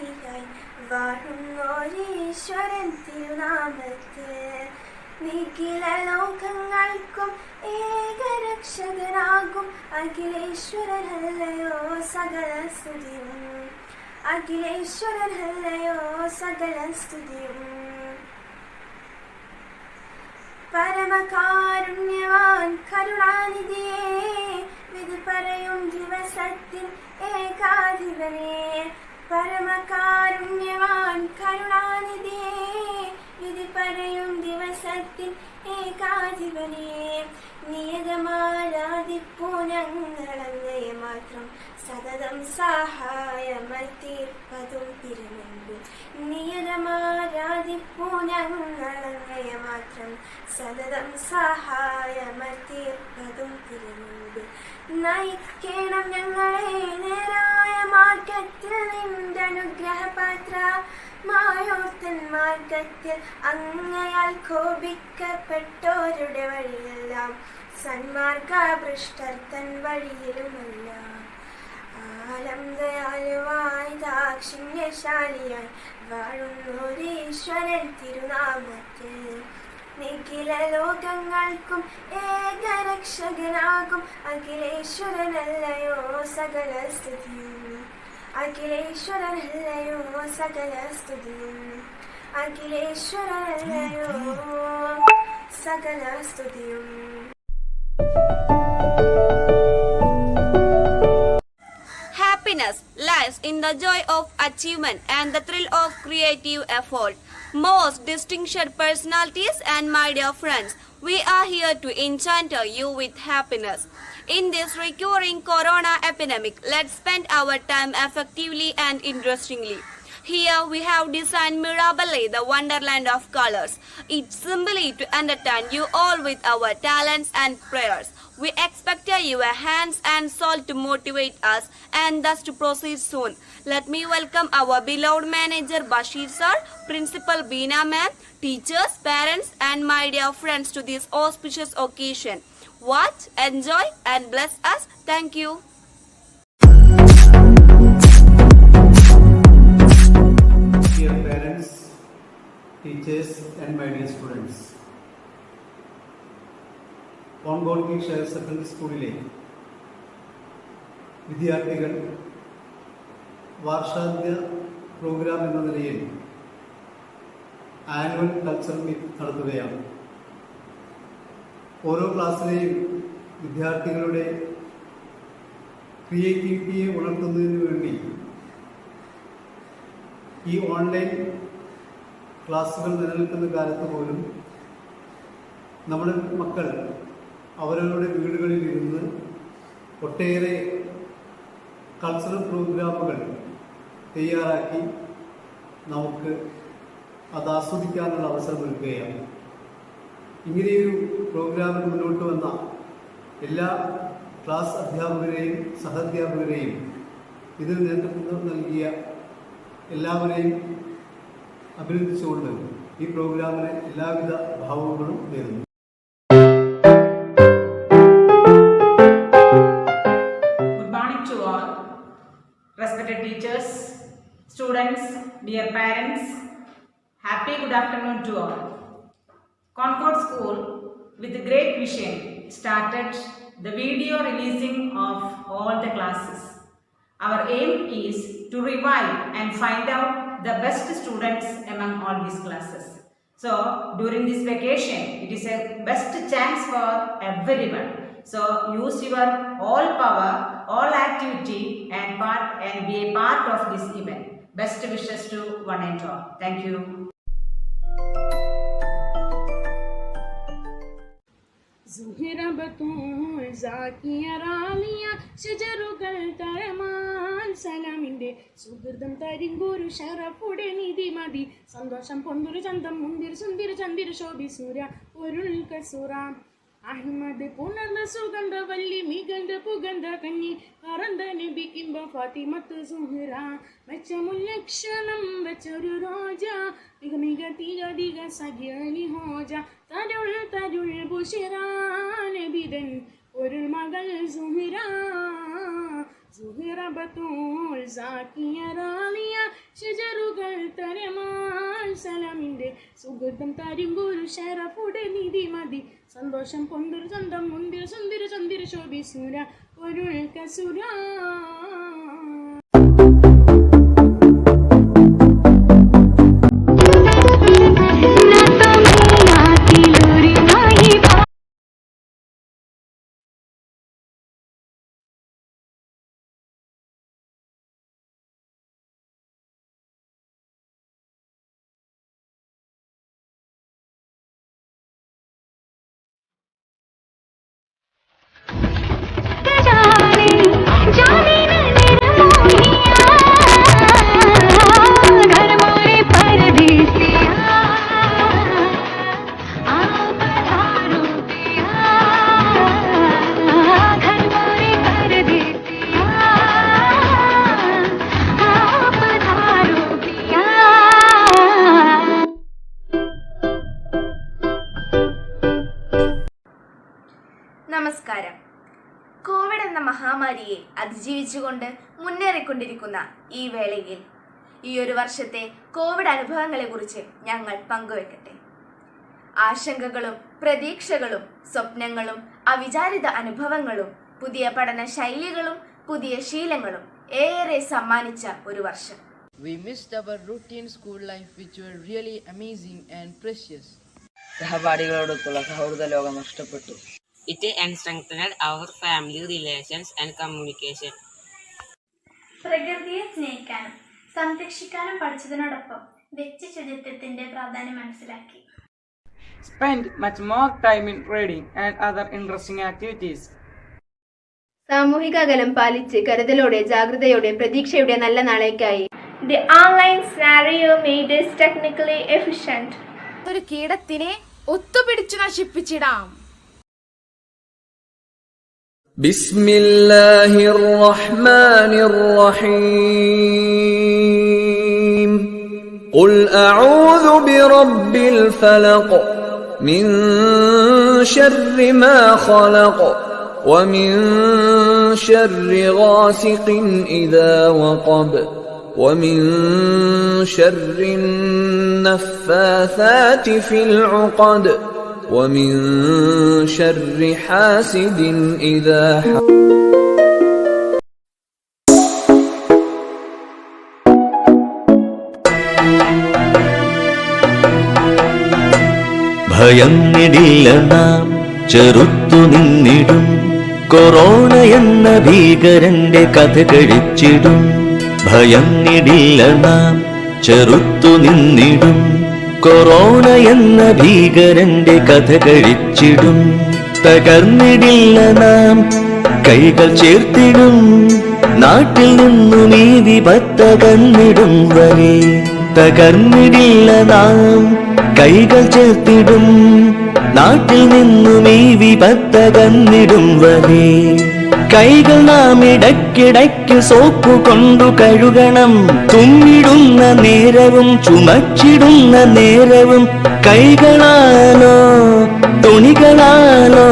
ക്ഷേത്രശാലിയായി വാഴുന്നോരീശ്വരൻ തിരുനാമത്തിൽ നിഖില ലോകങ്ങൾക്കും ഏകരക്ഷകനാകും അഖിലേശ്വരനല്ലയോ സകല സ്തുതിയും. അഖിലേശ്വരനല്ലയോ സകല സ്തുതിയും. പരമകാരുണ്യവാൻ കരുണാനിധിയേ, വിധി പറയും ദിവസത്തിൽ ഏകാധിപനേ. പരമകാരുണ്യവാൻ കരുണാനിധിയേ, വിധി പറയും ദിവസത്തിൽ ഏകാധിപനേ. നിയതമാരാധിപ്പൂ ഞങ്ങളങ്ങയെ മാത്രം, സതതം സഹായമായി തീർപ്പതും തിരുമുൻപിൽ. നിയതമാരാധിപ്പൂ ഞങ്ങളങ്ങയെ മാത്രം, സതതം സഹായമായി തീർപ്പതും തിരുമുൻപിൽ. നയിക്കണം ഞങ്ങളെ നേരായ മാർഗത്തിൽ, നിന്റെ അനുഗ്രഹപാത്ര മായോർത്തൻ മാർഗത്തിൽ. അങ്ങയാൽ കോപിക്കപ്പെട്ടോരുടെ വഴിയെല്ലാം, സന്മാർഗഭ്രഷ്ടർ തൻ വഴിയിലുമല്ല. ആലം ദയാലുവായി ദാക്ഷിണ്യശാലിയായി വാഴുന്നോരീശ്വരൻ തിരുനാമത്തിൽ നിഖില ലോകങ്ങൾക്കും ഏകരക്ഷകനാകും അഖിലേശ്വരനല്ലയോ സകല സ്തുതിയും. അഖിലേശ്വരനല്ലയോ സകല സ്തുതിയും. അഖിലേശ്വരനല്ലയോ സകല സ്തുതിയും. Happiness lies in the joy of achievement and the thrill of creative effort. Most distinguished personalities and my dear friends, we are here to enchant you with happiness. In this recurring corona epidemic, let's spend our time effectively and interestingly. Here we have designed mirably the wonderland of colors. It's simply to entertain you all with our talents and prayers. We expect your hands and soul to motivate us and thus to proceed soon. Let me welcome our beloved manager Bashir sir, principal Beena ma'am, teachers, parents and my dear friends to this auspicious occasion. Watch, enjoy and bless us. Thank you. Dear parents, teachers and my dear students. കോൺഗോഡ് ഷെയർ secondary സ്കൂളിലെ വിദ്യാർത്ഥികൾ വാർഷിക programme എന്ന നിലയിൽ annual culture meet നടത്തുകയാണ്. ഓരോ ക്ലാസ്സിലെയും വിദ്യാർത്ഥികളുടെ ക്രിയേറ്റിവിറ്റിയെ ഉണർത്തുന്നതിന് വേണ്ടി ഈ ഓൺലൈൻ ക്ലാസ്സുകൾ നിലനിൽക്കുന്ന കാലത്ത് പോലും നമ്മുടെ മക്കൾ അവരവരുടെ വീടുകളിൽ ഇരുന്ന് ഒട്ടേറെ കൾച്ചറൽ പ്രോഗ്രാമുകൾ തയ്യാറാക്കി നമുക്ക് അത് ആസ്വദിക്കാനുള്ള അവസരമൊരുക്കുകയാണ്. ഇങ്ങനെയൊരു പ്രോഗ്രാമിന് മുന്നോട്ട് വന്ന എല്ലാ ക്ലാസ് അധ്യാപകരെയും സഹാധ്യാപകരെയും ഇതിന് നേതൃത്വം നൽകിയ എല്ലാവരെയും അഭിനന്ദിച്ചുകൊണ്ട് ഈ പ്രോഗ്രാമിന് എല്ലാവിധ ഭാവങ്ങളും നേരുന്നു. Respected teachers, students, dear parents, happy good afternoon to all. Concord School, with a great vision, started the video releasing of all the classes. Our aim is to revive and find out the best students among all these classes. So, during this vacation, it is a best chance for everyone. So, use your all power, all activity and be a part of this event. Best wishes to one and all. Thank you. زهرة بطول زاكية رالية شجرകൾ തരമാൻ സലാമിന്റെ സുഹൃതം തരിങ്കൂരു ഷറഫുടെ നിധി മതി സന്തോഷം പൊന്തുരു ചന്തം Munthir സുന്ദിര ചന്ദിര Shobhi സൂര്യ പൊരുൾ കസുറ Ahmad പുണർന്ന സുഗന്ധ വല്ലി മികണ്ട പുഗന്ധ കന്നി പറந்த നബി ഇമ്പ ഫാത്തിമത്ത് സുഹ്റ മെച്ചമുല്ലക്ഷണം വെച്ചൊരു റോജ മിക മിക തിക ദിക സഖ്യനി Hodja തരുൾ തരുൾ Bushira നബിതൻ ഒരു മകൾ സുഹ്റ زهرة بطول زاكية رالية شجرة സുഹൃതം തരിങ്കൂരു ഷറഫുടെ നിധി മതി സന്തോഷം പൊന്തൊരു സ്വന്തം മുന്തിര സുന്ദര ചന്ദിര ശോഭിസുര പൊരുൾ കസുര. നമസ്കാരം. കോവിഡ് എന്ന മഹാമാരിയെ അതിജീവിച്ചുകൊണ്ട് മുന്നേറിക്കൊണ്ടിരിക്കുന്ന ഈ വേളയിൽ ഈ ഒരു വർഷത്തെ കോവിഡ് അനുഭവങ്ങളെക്കുറിച്ച് ഞങ്ങൾ പങ്കുവെക്കട്ടെ. ആശങ്കകളും പ്രതീക്ഷകളും സ്വപ്നങ്ങളും അവിചാരിത അനുഭവങ്ങളും പുതിയ പഠന ശൈലികളും പുതിയ ശീലങ്ങളും ഏറെ സമ്മാനിച്ച ഒരു വർഷം. We missed our routine school life which were really amazing and precious. സഹപാഠികളോടൊത്തുള്ള സൗഹൃദ ലോകം നഷ്ടപ്പെട്ടു. It strengthened our family relations and communication. പ്രകൃതിയെ സ്നേഹിക്കാനും സംരക്ഷിക്കാനും പഠിച്ചതിനോടൊപ്പം വ്യക്തി ശുചിത്വത്തിന്റെ പ്രാധാന്യം മനസ്സിലാക്കി. Spent much more time in reading and other interesting activities. സാമൂഹിക അകലം പാലിച്ച് കരുതലോടെ ജാഗ്രതയോടെ പ്രതീക്ഷയുടെ നല്ല നാളേക്കായി. The online scenario made us technically efficient. ഒരു കീടത്തിനെ ഒത്തുപിടിച്ചു നശിപ്പിച്ചിടാം. ബിസ്മില്ലാഹിർ റഹ്മാനിർ റഹീം. ഖുൽ അഊദു ബിറബ്ബിൽ ഫലഖ് മിൻ ശർരി മാ ഖലഖ് വമിൻ ശർരി ഗാസിഖിൻ ഇദാ വഖബ് ومن شر النفاثات في العقد ومن شر حاسد إذا ഭയന്നിടില്ല നാം ചെറുത്തു നിന്നിടും കൊറോണ എന്ന ഭീകരന്റെ കഥ കഴിച്ചിടും. ഭയന്നിടില്ല നാം ചെറുത്തു നിന്നിടും കൊറോണ എന്ന ഭീകരന്റെ കഥ കഴിച്ചിടും. തകർന്നിടില്ല നാം കൈകൾ ചേർത്തിടും നാട്ടിൽ നിന്നും ഈ വിപത്തകന്നിടും വരെ. തകർന്നിടില്ല നാം കൈകൾ ചേർത്തിടും നാട്ടിൽ നിന്നും ഈ വിപത്തകന്നിടും വരെ. കൈകൾ നാം ഇടയ്ക്കിടയ്ക്ക് സോപ്പ് കൊണ്ടു കഴുകണം. തുമ്മിടുന്ന നേരവും ചുമച്ചിടുന്ന നേരവും കൈകളാലോ തുണികളാലോ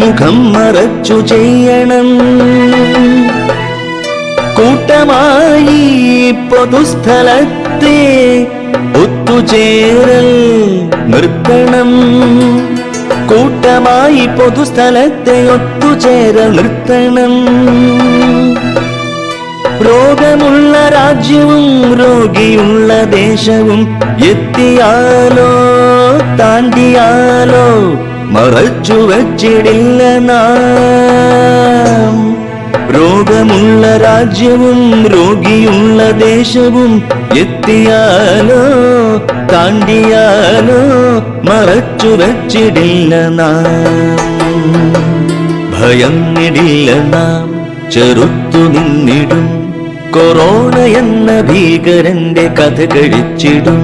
മുഖം മറച്ചു ചെയ്യണം. കൂട്ടമായി പൊതുസ്ഥലത്തെ ഒത്തുചേരൽ നിർത്തണം. കൂട്ടമായി പൊതുസ്ഥലത്തെ ഒത്തുചേരൽ നിർത്തണം. രോഗമുള്ള രാജ്യവും രോഗിയുള്ള ദേശവും എത്തിയാലോ താണ്ടിയാലോ മറച്ചു വച്ചിടില്ല നാം. രോഗമുള്ള രാജ്യവും രോഗിയുള്ള ദേശവും എത്തിയാലോ താണ്ടിയാലോ മറച്ചു വച്ചിടില്ല നാം. ഭയന്നിടില്ല നാം ചെറുത്തു നിന്നിടും കൊറോണ എന്ന ഭീകരന്റെ കഥ കഴിച്ചിടും.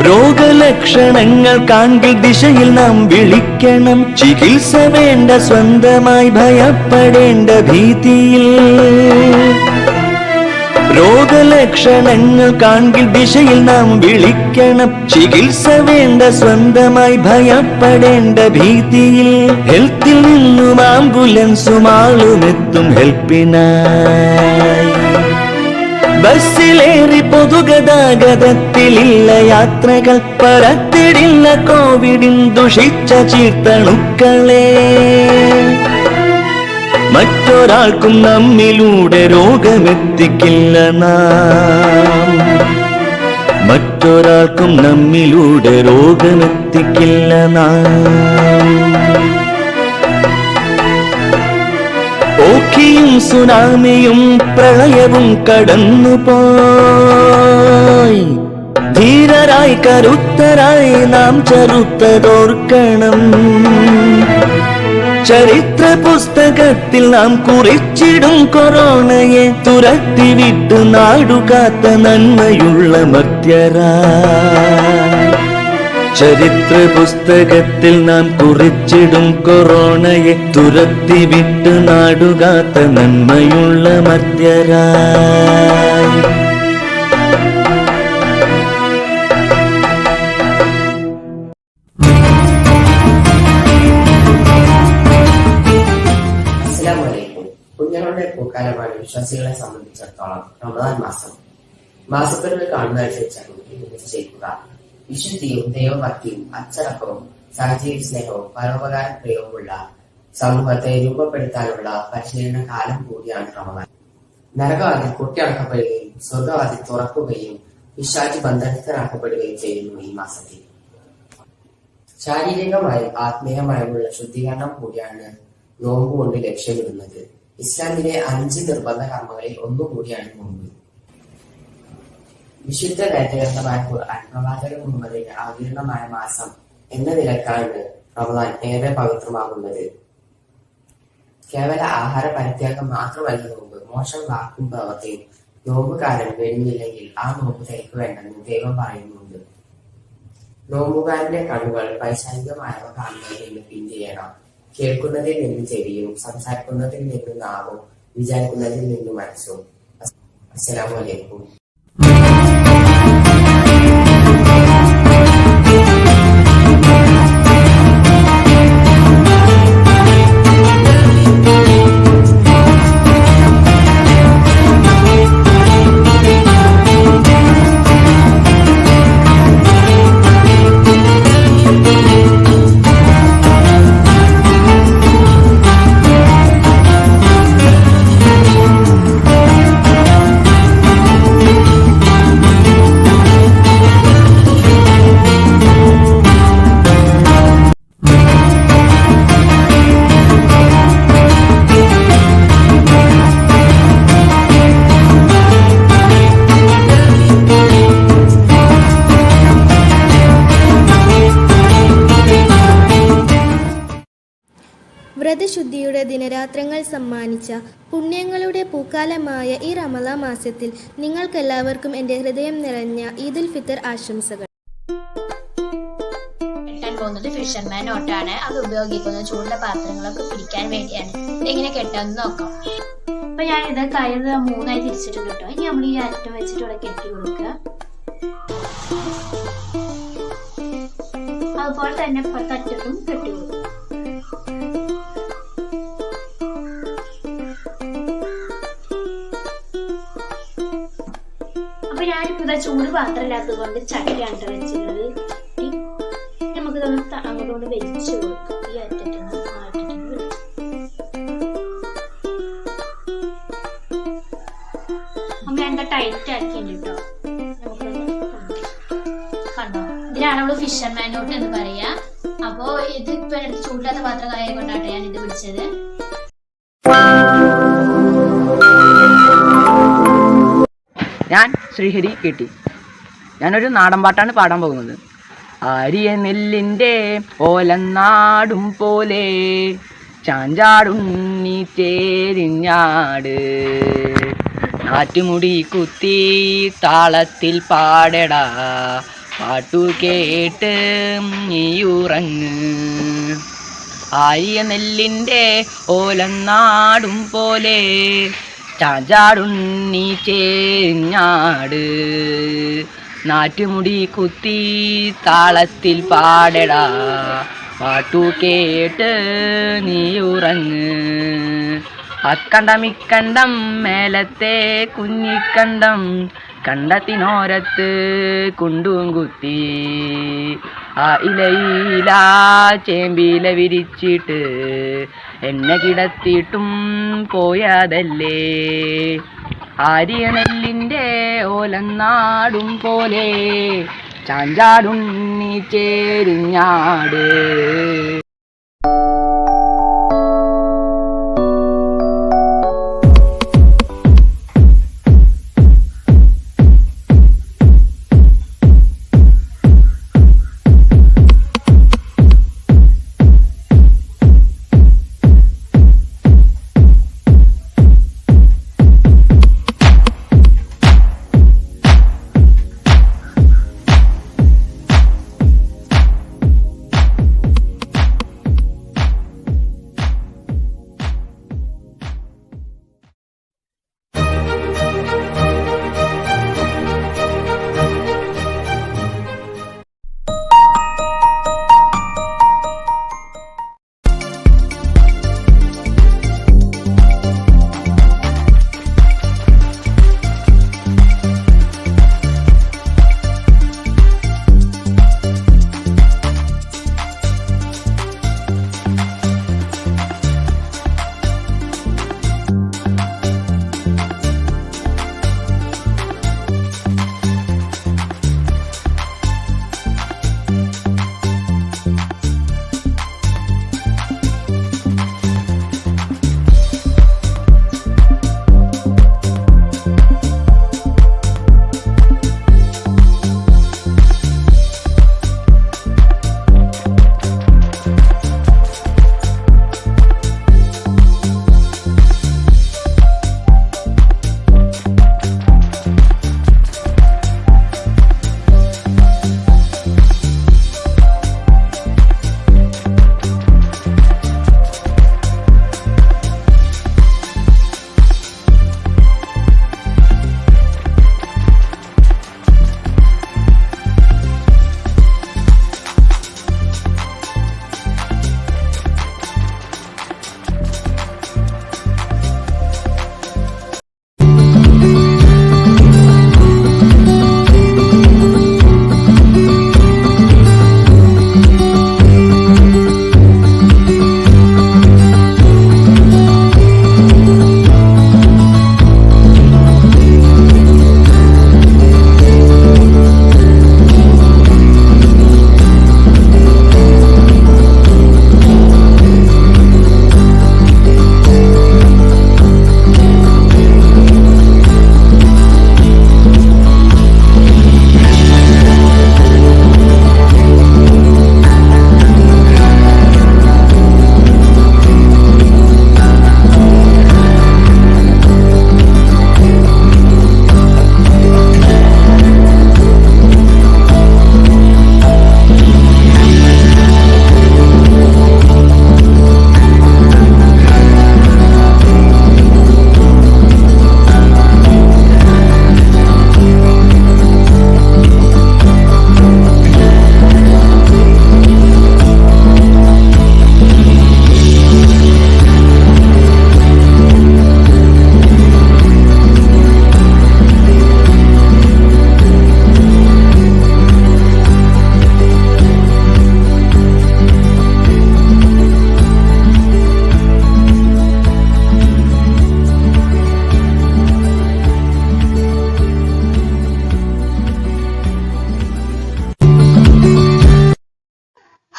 രോഗലക്ഷണങ്ങൾ കാണിൽ ദിശയിൽ നാം വിളിക്കണം. ചികിത്സ വേണ്ട സ്വന്തമായി ഭയപ്പെടേണ്ട ഭീതിയിൽ. രോഗലക്ഷണങ്ങൾ കാണിൽ ദിശയിൽ നാം വിളിക്കണം. ചികിത്സ വേണ്ട സ്വന്തമായി ഭയപ്പെടേണ്ട ഭീതിയിൽ. ഹെൽത്തിൽ നിന്നും ആംബുലൻസും ആളുമെത്തും ഹെൽപ്പിനായി. ബസ്സിലേറി പൊതുഗതാഗതത്തിലില്ല യാത്രകൾ, പരത്തിടില്ല കോവിഡിൻ ദുഷിച്ച ചീർത്തണുക്കളെ. മറ്റൊരാൾക്കും നമ്മിലൂടെ രോഗമെത്തിക്കില്ല നാം, മറ്റൊരാൾക്കും നമ്മിലൂടെ രോഗമെത്തിക്കില്ല നാം. ഓഖിയും സുനാമിയും പ്രളയവും കടന്നുപോയി, ധീരരായി കരുത്തരായി നാം ചെറുത്തതോർക്കണം. ചരിത്ര പുസ്തകത്തിൽ നാം കുറിച്ചിടും കൊറോണയെ തുരത്തിവിട്ട് നാടുകാത്ത നന്മയുള്ള മർത്യരായി. ചരിത്ര പുസ്തകത്തിൽ നാം കുറിച്ചിടും കൊറോണയെ തുരത്തിവിട്ട് നാടുകാത്ത നന്മയുള്ള മർത്യരായി. കുഞ്ഞുങ്ങളുടെ പൂക്കാലമാണ് വിശ്വാസികളെ സംബന്ധിച്ചിടത്തോളം റമദാൻ മാസം. മാസപ്പിറവി കാണുന്നതനുസരിച്ചാണ് നിശ്ചയിക്കുക. വിശുദ്ധിയും ദൈവഭക്തിയും അച്ചടക്കവും സാഹചര്യ സ്നേഹവും പരോപകാര പ്രയോഗമുള്ള സമൂഹത്തെ രൂപപ്പെടുത്താനുള്ള പരിശീലന കാലം കൂടിയാണ് റമദാൻ. നരകവാതിൽ കൊട്ടിയടക്കപ്പെടുകയും സ്വർഗവാതിൽ തുറക്കുകയും പിശാച് ബന്ധനസ്ഥനാക്കപ്പെടുകയും ചെയ്യുന്നു ഈ മാസത്തിൽ. ശാരീരികമായും ആത്മീയമായുമുള്ള ശുദ്ധീകരണം കൂടിയാണ് നോമ്പ് കൊണ്ട് ലക്ഷ്യമിടുന്നത്. ഇസ്ലാമിലെ 5 നിർബന്ധ കർമ്മങ്ങളിൽ ഒന്നുകൂടിയാണ് നോമ്പ്. വിശുദ്ധ വേദഗ്രന്ഥമായ ഖുർആൻ പ്രവാചകൻ മുഹമ്മദിന്റെ അവതീർണമായ മാസം എന്ന നിലക്കാണ് റമദാൻ ഏറെ പവിത്രമാകുന്നത്. കേവല ആഹാര പരിത്യാഗം മാത്രമല്ല നോമ്പ്, മോശം വാക്കും പ്രവൃത്തിയും നോമ്പുകാരൻ വെടിഞ്ഞില്ലെങ്കിൽ ആ നോമ്പ് തിരക്കുവേണ്ടെന്ന് ദൈവം പറയുന്നുണ്ട്. നോമ്പുകാരന്റെ കണ്ണുകൾ പൈശാചികമായവ കാണുന്നതിൽ നിന്ന് പിന്തിരിയണം. കേൾക്കുന്നതിൽ നിന്ന് ചെവിയും, സംസാരിക്കുന്നതിൽ നിന്ന് നാവും, വിചാരിക്കുന്നതിൽ നിന്ന് മനസ്സും. അസ്സലാമു അലൈക്കും. വ്രതശുദ്ധിയുടെ ദിനരാത്രങ്ങൾ സമ്മാനിച്ച പുണ്യങ്ങളുടെ പൂക്കാലമായ ഈ റമദാൻ മാസത്തിൽ നിങ്ങൾക്കെല്ലാവർക്കും എൻ്റെ ഹൃദയം നിറഞ്ഞ ഈദുൽ ഫിത്തർ ആശംസകൾ. കെട്ടാൻ പോകുന്നത് ഫിഷർമാൻ നോട്ടാണ്. അത് ഉപയോഗിക്കുന്നത് ചൂടുള്ള പാത്രങ്ങളൊക്കെ പിടിക്കാൻ വേണ്ടിയാണ്. ഇതെങ്ങനെ കെട്ടാന്ന് നോക്കാം. അപ്പൊ ഞാൻ ഇത് കയറ് 3 തിരിച്ചിട്ടുണ്ട് കേട്ടോ. ഇനി നമ്മൾ ഈ അറ്റം വെച്ചിട്ട് ഇവിടെ കെട്ടി കൊടുക്കുക. അതുപോലെ തന്നെ അറ്റത്തും കെട്ടി കൊടുക്കുക. അപ്പൊ ഞാനിപ്പോ ചൂട് പാത്രം ഇല്ലാത്തത് കൊണ്ട് ചട്ടിയാണ് വെച്ചിട്ടുള്ളത്. നമുക്ക് അങ്ങോട്ട് വെച്ച് കൊടുക്കാം. ഈ അറ്റത്ത് അമ്മ എന്താ ടൈറ്റ് ആക്കിയിട്ടുണ്ട് കേട്ടോ. കണ്ടോ, ഇതിനാണ് നമ്മള് ഫിഷർമാൻ നോട്ട് എന്ന് പറയാ. അപ്പൊ ഇത് ഇപ്പൊ ചൂടില്ലാത്ത പാത്രം ആയതുകൊണ്ടാട്ടെ ഞാൻ ഇത് പിടിച്ചത്. ഞാൻ ശ്രീഹരി KT. ഞാനൊരു നാടൻ പാട്ടാണ് പാടാൻ പോകുന്നത്. ആരിയ നെല്ലിൻ്റെ ഓലനാടും പോലെ ചാഞ്ചാടുണ്ണി ചേരിഞ്ഞാട്, നാറ്റുമുടി കുത്തി താളത്തിൽ പാടടാ, പാട്ടു കേട്ട് നീയുറങ്ങ്. ആരിയ നെല്ലിൻ്റെ ഓലനാടും പോലെ ചാഞ്ചാടുണ്ണി ചേരിഞ്ഞാട്, നാറ്റുമുടി കുത്തി താളത്തിൽ പാടടാ, പാട്ടു കേട്ട് നീ ഉറങ്ങ്. അക്കണ്ടമിക്കണ്ടം മേലത്തെ കുഞ്ഞിക്കണ്ടം കണ്ടത്തിനോരത്ത് കുണ്ടും കുത്തി ആ ഇലയില ചേമ്പില വിരിച്ചിട്ട് എന്നെ കിടത്തിയിട്ടും പോയതല്ലേ ആര്യ നെല്ലിൻ്റെ ഓലനാടും പോലെ ചാഞ്ചാടുണ്ണി ചേരിഞ്ഞാട്.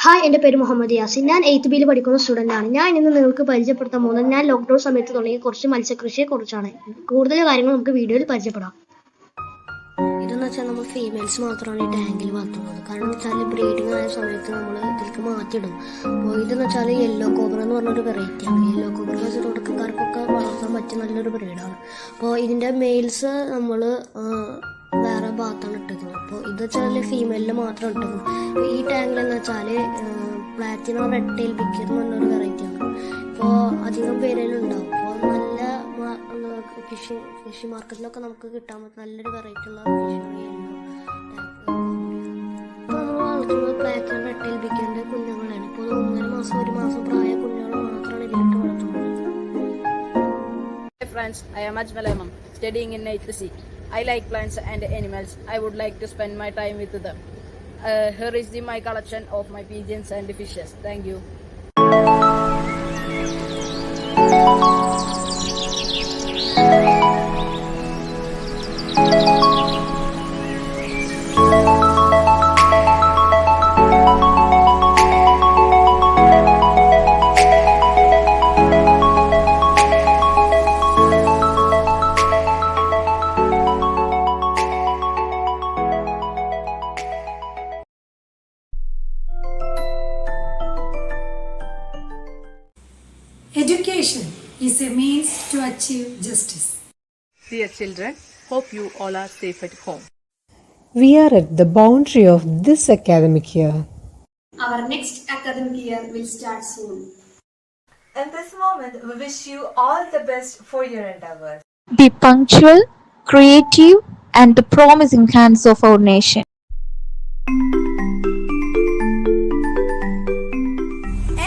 ഹായ്, എൻ്റെ പേര് മുഹമ്മദ് യാസിൻ. ഞാൻ 8th ബിയിൽ പഠിക്കുന്ന സ്റ്റുഡൻ്റാണ്. ഞാൻ ഇന്ന് നിങ്ങൾക്ക് പരിചയപ്പെടുത്താൻ പോകുന്നത് ഞാൻ ലോക്ക്ഡൗൺ സമയത്ത് തുടങ്ങിയ കുറച്ച് മത്സ്യകൃഷിയെക്കുറിച്ചാണ്. കൂടുതൽ കാര്യങ്ങൾ നമുക്ക് വീഡിയോയിൽ പരിചയപ്പെടാം. ഇതെന്ന് വെച്ചാൽ നമ്മൾ ഫീമെയിൽസ് മാത്രമാണ് ഈ ടാങ്കിൽ വളർത്തുന്നത്. കാരണം വെച്ചാൽ ബ്രീഡിങ് ആയ സമയത്ത് നമ്മൾ ഇതിലേക്ക് മാറ്റിയിടും. അപ്പോൾ ഇതെന്ന് വെച്ചാൽ യെല്ലോ കോബ്ര എന്ന് പറഞ്ഞൊരു വെറൈറ്റിയാണ്. യെല്ലോ കോബ്ര എന്ന് വെച്ചാൽ തുടക്കക്കാർക്കൊക്കെ വളർത്താൻ പറ്റിയ നല്ലൊരു ബ്രീഡാണ്. അപ്പോൾ ഇതിൻ്റെ മെയിൽസ് നമ്മൾ വേറെ ഭാഗത്താണ് ഇട്ടേക്കുന്നത്. അപ്പോൾ ഇത് വെച്ചാൽ ഫീമെയിലിൽ മാത്രം ഇട്ടേക്കുന്നത്. അപ്പോൾ ഈ ടാങ്കിലെന്ന് വെച്ചാൽ പ്ലാറ്റിനോ റെഡ് ടെയിൽ ബിക്കർ എന്ന് പറഞ്ഞൊരു വെറൈറ്റിയാണ്. ഇപ്പോൾ അധികം പേരിലുണ്ടാവും. അപ്പോൾ നല്ല ഫിഷ് മാർക്കറ്റിലൊക്കെ നമുക്ക് കിട്ടാൻ പറ്റും നല്ലൊരു വെറൈറ്റി ഉള്ള ഫിഷാണ് യെല്ലോ. ഇപ്പോൾ നമ്മൾ വളർത്തുന്നത് പ്ലാറ്റിനോ റെഡ് ടെയിൽ ബിക്കറിൻ്റെ കുഞ്ഞുങ്ങളാണ്. ഇപ്പോൾ 1.5 മാസം 1 മാസം പ്രായ കുഞ്ഞുങ്ങൾ മാത്രമാണ് ഇതിലിട്ട് വളർത്തുന്നത്. friends, I am Ajmal Imam, studying in 8th C. I like plants and animals. I would like to spend my time with them. Here is my collection of my pigeons and fishes. Thank you. Education is a means to achieve justice. Dear children, hope you all are safe at home. We are at the boundary of this academic year. Our next academic year will start soon. In this moment, we wish you all the best for your endeavors. Be punctual, creative, and the promising hands of our nation.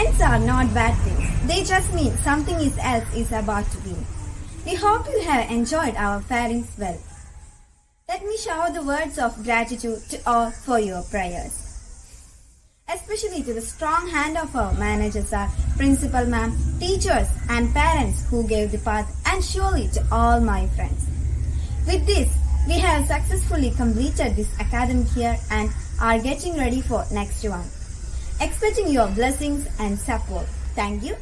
Ends are not bad things. They just mean something else is about to be. We hope you have enjoyed our farings well. Let me shower the words of gratitude to all for your prayers. Especially to the strong hand of our managers, our principal ma'am, teachers and parents who gave the path, and surely to all my friends. With this, we have successfully completed this academic year and are getting ready for next one. Expecting your blessings and support. Thank you.